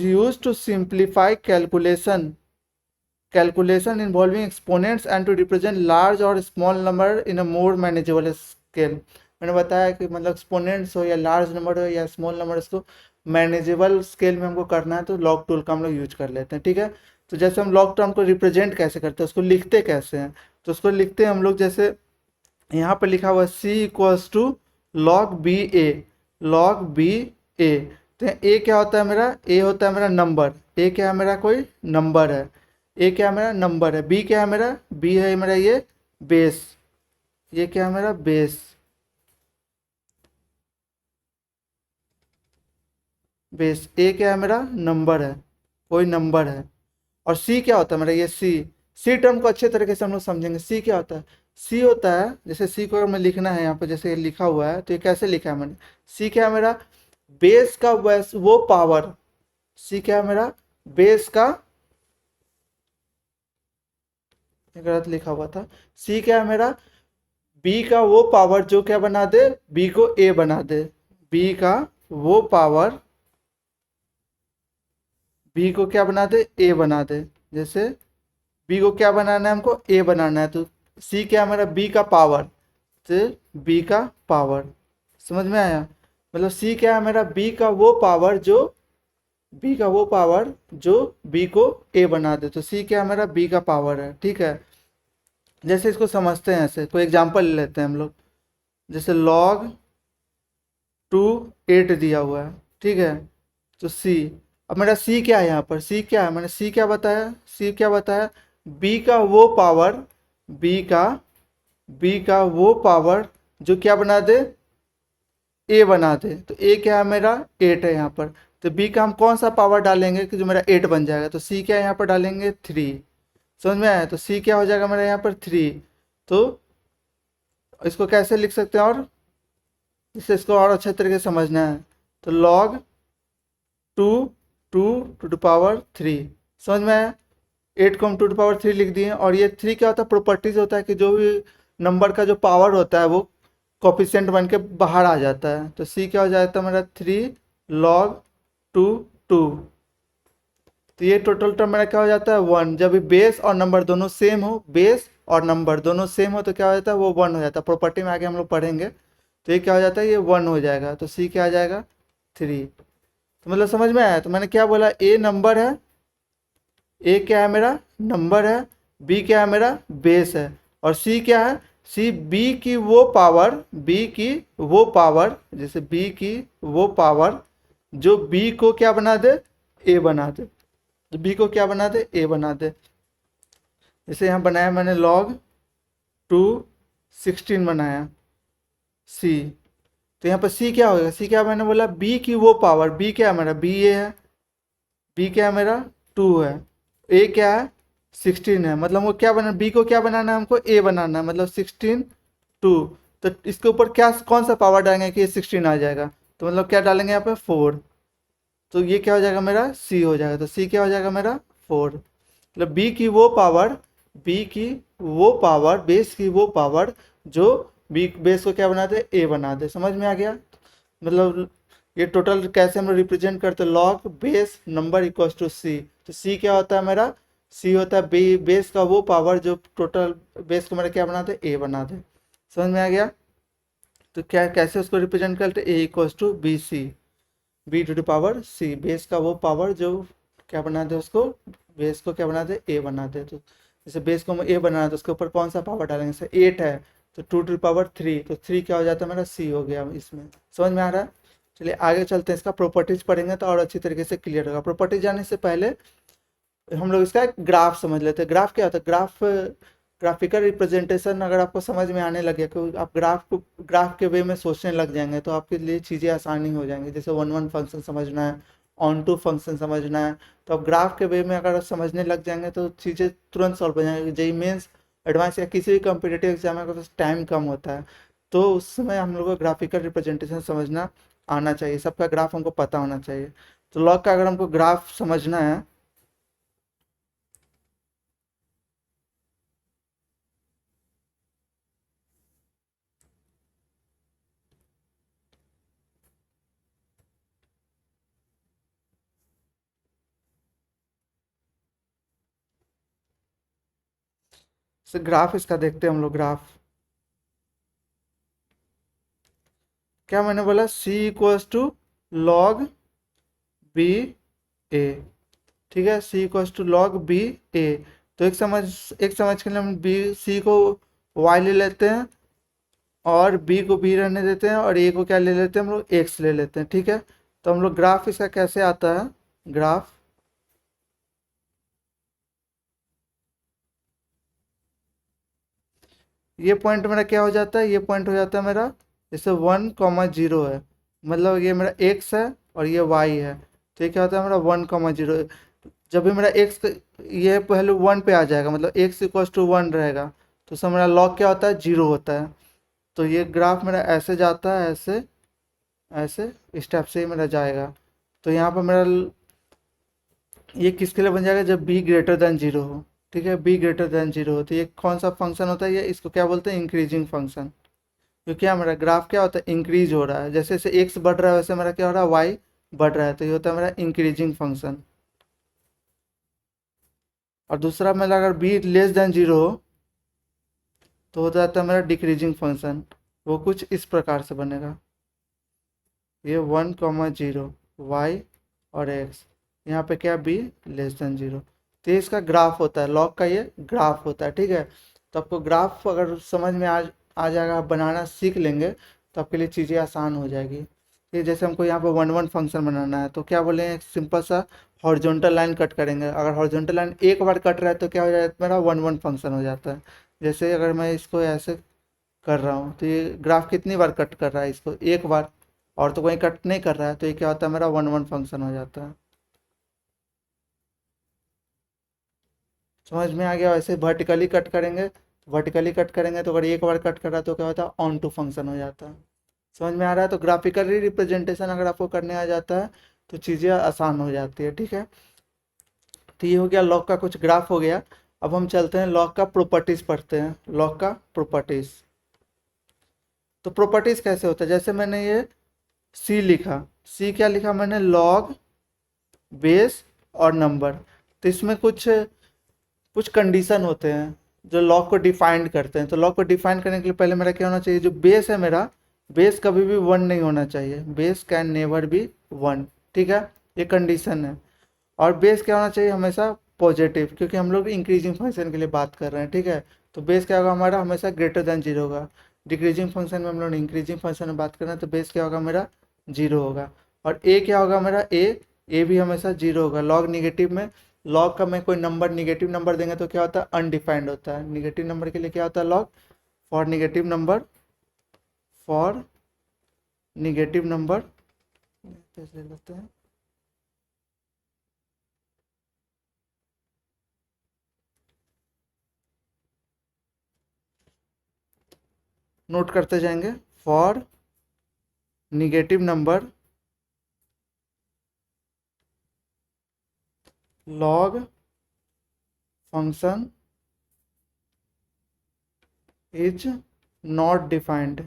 used to simplify calculation involving exponents and to represent large or small number in a more manageable scale। मैंने बताया कि मतलब exponents हो या large number हो या स्मॉल नंबर, इसको मैनेजेबल स्केल में हमको करना है तो लॉग टूल का हम लोग यूज कर लेते हैं। ठीक है, तो जैसे हम लॉग टर्म को रिप्रेजेंट कैसे करते हैं, उसको लिखते कैसे हैं, तो उसको लिखते हैं हम लोग जैसे यहाँ पर लिखा हुआ है C equals to log B A. Log B A, तो ए क्या होता है मेरा, ए होता है मेरा नंबर, ए क्या है मेरा कोई नंबर है, ए क्या है मेरा नंबर है, बी क्या है मेरा, बी है मेरा ये बेस, ये क्या है मेरा बेस, बेस, ए क्या है मेरा नंबर है, कोई नंबर है। और सी क्या होता है मेरा ये सी, सी टर्म को अच्छे तरीके से हम लोग समझेंगे। सी क्या होता है, सी होता है जैसे सी को अगर मैं लिखना है यहाँ पे जैसे लिखा हुआ है तो ये कैसे लिखा है मैंने, सी क्या है मेरा बेस का वैस वो पावर, सी क्या है मेरा बेस का, ये गलत लिखा हुआ था, सी क्या है मेरा बी का वो पावर जो क्या बना दे, बी को ए बना दे, बी का वो पावर बी को क्या बना दे ए बना दे। जैसे बी को क्या बनाना है हमको ए बनाना है, तो सी क्या है मेरा बी का पावर, तो बी का पावर, समझ में आया, मतलब सी क्या है मेरा बी का वो पावर जो बी का वो पावर जो बी को ए बना दे, तो सी क्या है मेरा बी का पावर है। ठीक है, जैसे इसको समझते हैं, ऐसे कोई एग्जांपल ले लेते हैं हम लोग, जैसे log 8 दिया हुआ है। ठीक है, तो सी, अब मेरा सी क्या है यहाँ पर, सी क्या है मैंने सी क्या बताया, सी क्या बताया बी का वो पावर, बी का बी का वो पावर जो क्या बना दे ए बना दे, तो ए क्या है मेरा 8 है यहाँ पर, तो बी का हम कौन सा पावर डालेंगे कि जो मेरा 8 बन जाएगा, तो सी क्या है यहाँ पर डालेंगे 3। समझ में आया, तो सी क्या हो जाएगा मेरा यहाँ पर 3। तो इसको कैसे लिख सकते हैं, और इसको और अच्छे तरीके से समझना है, तो log 2 two to the power 3, समझ में आया, 8 को हम 2 टू पावर 3 लिख दिए। और ये 3 क्या होता है, प्रॉपर्टीज होता है कि जो भी नंबर का जो पावर होता है वो कोफिशिएंट बन के बाहर आ जाता है, तो सी क्या हो जाता है मेरा 3 log 2 2, तो ये टोटल टर्म मेरा क्या हो जाता है 1। जब बेस और नंबर दोनों सेम हो, बेस और नंबर दोनों सेम हो तो क्या हो जाता है वो 1 हो जाता है, प्रॉपर्टी में आगे हम लोग पढ़ेंगे, तो ये क्या हो जाता है ये 1 हो जाएगा, तो सी क्या आ जाएगा 3। तो मतलब समझ में आया, तो मैंने क्या बोला, ए नंबर है, ए क्या है मेरा नंबर है, बी क्या है मेरा बेस है, और सी क्या है, सी बी की वो पावर, बी की वो पावर, जैसे बी की वो पावर जो बी को क्या बना दे ए बना दे, तो बी को क्या बना दे ए बना दे। जैसे यहाँ बनाया मैंने log 2 16 बनाया सी, तो यहाँ पर सी क्या होगा, सी क्या मैंने बोला बी की वो पावर, बी क्या है मेरा बी ए है, बी क्या है मेरा 2 है, ए क्या है 16 है, मतलब वो क्या बना बी को क्या बनाना है हमको ए बनाना है, मतलब 16 2, तो इसके ऊपर क्या कौन सा पावर डालेंगे कि ये 16 आ जाएगा, तो मतलब क्या डालेंगे यहाँ पे 4, तो ये क्या हो जाएगा मेरा सी हो जाएगा, तो सी क्या हो जाएगा मेरा 4, मतलब बी की वो पावर, बी की वो पावर बेस की वो पावर जो बी बेस को क्या बना दे ए बना दे। समझ में आ गया, मतलब ये टोटल कैसे हम रिप्रेजेंट करते हैं, log base number equals to C, तो सी क्या होता है मेरा, सी होता है बेस का वो पावर जो टोटल बेस को मेरा क्या बना दे ए बना दे। समझ में आ गया, तो क्या कैसे उसको रिप्रेजेंट करते A equals to B C, B to the power C, base का वो पावर जो क्या बना दे उसको, बेस को क्या बना दे ए बना दे, तो जैसे बेस को ए बनाना है तो उसके ऊपर कौन सा पावर डालेंगे, जैसे 8 है तो 2 टू द पावर 3, तो 3 क्या हो जाता है मेरा सी हो गया इसमें। समझ में आ रहा है, चलिए आगे चलते हैं, इसका प्रॉपर्टीज पढ़ेंगे तो और अच्छी तरीके से क्लियर होगा। प्रॉपर्टीज जाने से पहले हम लोग इसका एक ग्राफ समझ लेते हैं। ग्राफ क्या होता है, ग्राफ ग्राफिकल रिप्रेजेंटेशन अगर आपको समझ में आने लगे तो आप ग्राफ के वे में सोचने लग जाएंगे तो आपके लिए चीज़ें आसानी हो जाएंगी, जैसे वन वन फंक्शन समझना है, ऑन टू फंक्शन समझना है, तो आप ग्राफ के वे में अगर आप समझने लग जाएंगे तो चीज़ें तुरंत सॉल्व हो जाएंगी। जेई मेंस एडवांस या किसी भी कम्पिटेटिव एग्जाम में अगर टाइम कम होता है तो उस समय हम लोग को ग्राफिकल रिप्रेजेंटेशन समझना आना चाहिए, सबका ग्राफ हमको पता होना चाहिए। तो लॉग का अगर हमको ग्राफ समझना है, ग्राफ इसका देखते हैं हम लोग। ग्राफ क्या मैंने बोला, सी इक्वल्स टू लॉग बी ए। ठीक है, C equals to log B A. तो एक समझ के लिए हम बी सी को वाई ले लेते हैं और बी को बी रहने देते हैं और ए को क्या ले लेते हैं हम लोग, एक्स ले लेते हैं। ठीक है, तो हम लोग ग्राफ इसका कैसे आता है, ग्राफ ये पॉइंट मेरा क्या हो जाता है, ये पॉइंट हो जाता है मेरा जैसे 1,0 है, मतलब ये मेरा एक्स है और ये वाई है। तो ये क्या होता है मेरा 1,0। जब भी मेरा एक्स ये पहले 1 पे आ जाएगा, मतलब एक्स इक्वल्स टू 1 रहेगा, तो उसमें मेरा लॉग क्या होता है, 0 होता है। तो ये ग्राफ मेरा ऐसे जाता है, ऐसे ऐसे स्टेप से ही मेरा जाएगा। तो यहाँ पर मेरा ये किसके लिए बन जाएगा, जब b ग्रेटर देन 0 हो। ठीक है, b ग्रेटर देन 0 हो, तो ये कौन सा फंक्शन होता है, ये इसको क्या बोलते हैं, इंक्रीजिंग फंक्शन। क्योंकि क्या मेरा ग्राफ क्या होता है, इंक्रीज हो रहा है, जैसे जैसे एक्स बढ़ रहा है वैसे मेरा क्या हो रहा है, वाई बढ़ रहा है, तो ये होता है मेरा इंक्रीजिंग फंक्शन। और दूसरा मेरा अगर b लेस देन 0 हो तो हो जाता है मेरा डिक्रीजिंग फंक्शन। वो कुछ इस प्रकार से बनेगा, ये 1,0 वाई और एक्स, यहाँ पे क्या b लेस देन 0। तो ये इसका ग्राफ होता है, लॉग का ये ग्राफ होता है। ठीक है, तो आपको ग्राफ अगर समझ में आ जाएगा, आप बनाना सीख लेंगे तो आपके लिए चीज़ें आसान हो जाएगी। ये जैसे हमको यहाँ पे 1 1 फंक्शन बनाना है, तो क्या बोले, एक सिंपल सा हॉरिजॉन्टल लाइन कट करेंगे। अगर हॉरिजॉन्टल लाइन एक बार कट रहा है तो क्या हो जाता है, मेरा 1 1 फंक्शन हो जाता है। जैसे अगर मैं इसको ऐसे कर रहा हूँ तो ये ग्राफ कितनी बार कट कर रहा है, इसको एक बार, और तो कोई कट नहीं कर रहा है, तो ये क्या होता है, मेरा 1 1 फंक्शन हो जाता है। समझ में आ गया। वैसे वर्टिकली कट करेंगे, तो अगर एक बार कट कर रहा है तो क्या होता है, ऑन टू फंक्शन हो जाता है। समझ में आ रहा है। तो ग्राफिकली रिप्रेजेंटेशन अगर आपको करने आ जाता है तो चीज़ें आसान हो जाती है। ठीक है, तो ये हो गया लॉग का कुछ ग्राफ हो गया। अब हम चलते हैं लॉग का प्रॉपर्टीज पढ़ते हैं, लॉग का प्रॉपर्टीज। तो प्रॉपर्टीज कैसे होता है, जैसे मैंने ये सी लिखा, सी क्या लिखा मैंने, लॉग बेस और नंबर। तो इसमें कुछ कुछ कंडीशन होते हैं जो लॉग को डिफाइंड करते हैं। तो लॉग को डिफाइन करने के लिए पहले मेरा क्या होना चाहिए, जो बेस है मेरा, बेस कभी भी 1 नहीं होना चाहिए, बेस कैन नेवर बी 1। ठीक है, ये कंडीशन है। और बेस क्या होना चाहिए, हमेशा पॉजिटिव, क्योंकि हम लोग इंक्रीजिंग फंक्शन के लिए बात कर रहे हैं। ठीक है, तो बेस क्या होगा हमारा, हमेशा ग्रेटर देन 0 होगा। डिक्रीजिंग फंक्शन में हम लोग इंक्रीजिंग फंक्शन में बात कर रहे हैं, तो बेस क्या होगा मेरा 0 होगा। और ए क्या होगा मेरा, ए भी हमेशा 0 होगा। लॉग निगेटिव में, लॉग का में कोई नंबर निगेटिव नंबर देंगे तो क्या होता है, अनडिफाइंड होता है। निगेटिव नंबर के लिए क्या होता है, log for negative number, for negative number ले लेते हैं, नोट करते जाएंगे, for negative number log function is not defined.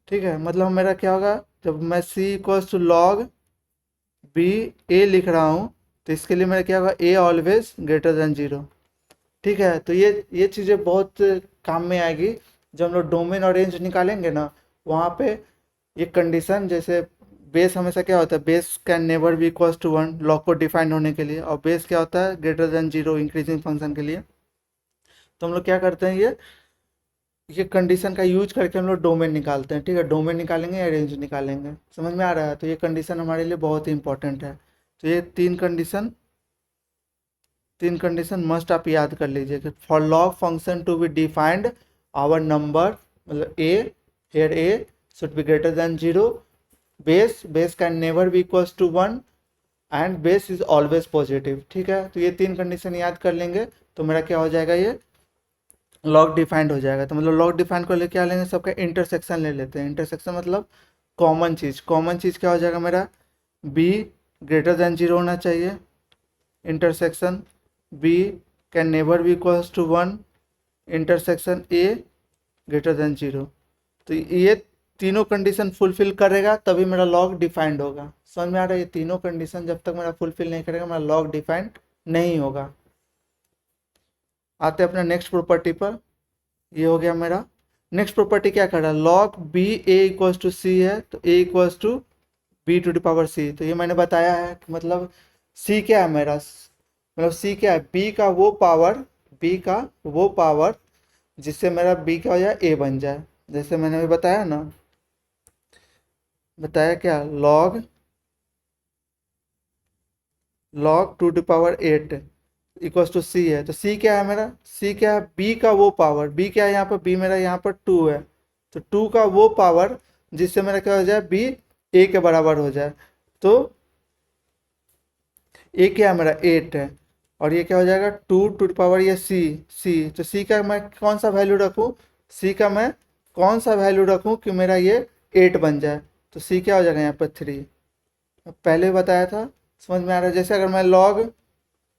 ठीक है, मतलब मेरा क्या होगा, जब मैं सी इक्वल्स टू लॉग बी ए लिख रहा हूँ तो इसके लिए मेरा क्या होगा, ए ऑलवेज ग्रेटर देन 0। ठीक है, तो ये चीज़ें बहुत काम में आएगी जब हम लोग डोमेन और रेंज निकालेंगे ना, वहाँ पे ये कंडीशन, जैसे बेस हमेशा क्या होता है, base can never be equals to 1 log को डिफाइन होने के लिए, और बेस क्या होता है, ग्रेटर देन 0 इंक्रीजिंग फंक्शन के लिए। तो हम लोग क्या करते हैं, ये कंडीशन का यूज करके हम लोग डोमेन निकालते हैं। ठीक है, डोमेन निकालेंगे या रेंज निकालेंगे, समझ में आ रहा है। तो ये कंडीशन हमारे लिए बहुत ही इंपॉर्टेंट है। तो ये तीन कंडीशन मस्ट आप याद कर लीजिए कि for log function to be defined our number, मतलब A, here A should be greater than 0, base can never be equals to 1 and base is always positive. ठीक है, तो ये तीन कंडीशन याद कर लेंगे तो मेरा क्या हो जाएगा, ये लॉग डिफाइंड हो जाएगा। तो मतलब लॉग डिफाइंड को लेके क्या लेंगे, सबका इंटरसेक्शन ले लेते हैं। इंटरसेक्शन मतलब कॉमन चीज़ क्या हो जाएगा मेरा, बी ग्रेटर देन 0 होना चाहिए, intersection B can never be equals to 1, intersection A greater than 0। तो ये तीनों कंडीशन फुलफिल करेगा तभी मेरा लॉग डिफाइंड होगा। समझ में आ रहा है, ये तीनों कंडीशन जब तक मेरा फुलफिल नहीं करेगा मेरा लॉग डिफाइंड नहीं होगा। आते हैं अपने नेक्स्ट प्रॉपर्टी पर। ये हो गया मेरा नेक्स्ट प्रॉपर्टी। क्या कर रहा है, log B A equals to C है, तो A equals to B to the power C. तो ये मैंने बताया है कि मतलब सी क्या है मेरा, मतलब सी क्या है, बी का वो पावर, बी का वो पावर जिससे मेरा बी क्या हो जाए, ए बन जाए। जैसे मैंने अभी बताया ना, बताया क्या, log two two power 8 equals to C है। तो सी क्या है मेरा, सी क्या है, बी का वो पावर, बी क्या है यहाँ पर, बी मेरा यहाँ पर 2 है, तो 2 का वो पावर जिससे मेरा क्या हो जाए, बी ए के बराबर हो जाए। तो ए क्या है मेरा 8 है, और ये क्या हो जाएगा 2 टू द पावर ये सी, सी तो सी का मैं कौन सा वैल्यू रखूँ, सी का मैं कौन सा वैल्यू रखूँ कि मेरा ये 8 बन जाए। तो सी क्या हो जाएगा यहाँ पर 3, पहले बताया था, समझ में आ रहा है। जैसे अगर मैं लॉग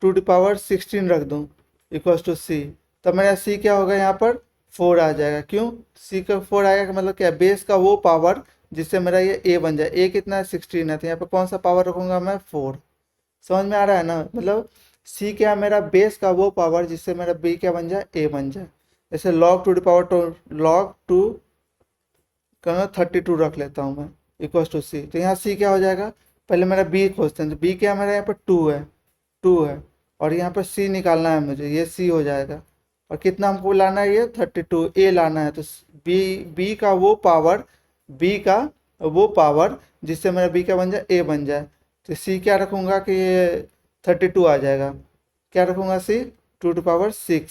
टू द पावर 16 रख दूँ इक्वल्स टू सी, तब मेरा सी क्या होगा यहाँ पर 4 आ जाएगा। क्यों सी का 4 आएगा कि मतलब क्या, बेस का वो पावर जिससे मेरा ये ए बन जाए। ए कितना है 16 है, तो यहाँ पर कौन सा पावर रखूँगा मैं 4। समझ में आ रहा है ना, मतलब सी क्या है मेरा, बेस का वो पावर जिससे मेरा बी क्या बन जाए, ए बन जाए। जैसे log to the power log to का 32 रख लेता हूँ मैं इक्वल्स टू सी। तो यहाँ सी क्या हो जाएगा, पहले मेरा बी खोजते हैं। तो बी क्या मेरा यहाँ पर 2 है, 2 है, और यहाँ पर सी निकालना है मुझे, ये सी हो जाएगा। और कितना हमको लाना है, ये 32 ए लाना है। तो बी का वो पावर, बी का वो पावर जिससे मेरा बी क्या बन जाए, ए बन जाए। तो सी क्या रखूँगा कि ये 32 आ जाएगा। क्या रखूँगा C, two two power 6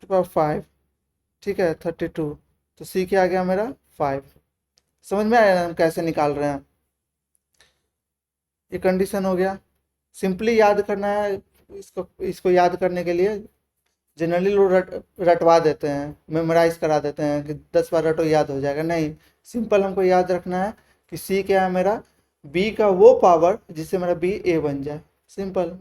two power 5, ठीक है 32। तो सी क्या आ गया मेरा 5। समझ में आया ना हम कैसे निकाल रहे हैं, ये कंडीशन हो गया। सिंपली याद करना है इसको, इसको याद करने के लिए जनरली लोग रटवा देते हैं, मेमोराइज करा देते हैं कि 10 बार रटो याद हो जाएगा। नहीं, सिंपल हमको याद रखना है कि सी क्या है मेरा, बी का वो पावर जिससे मेरा बी ए बन जाए। सिंपल।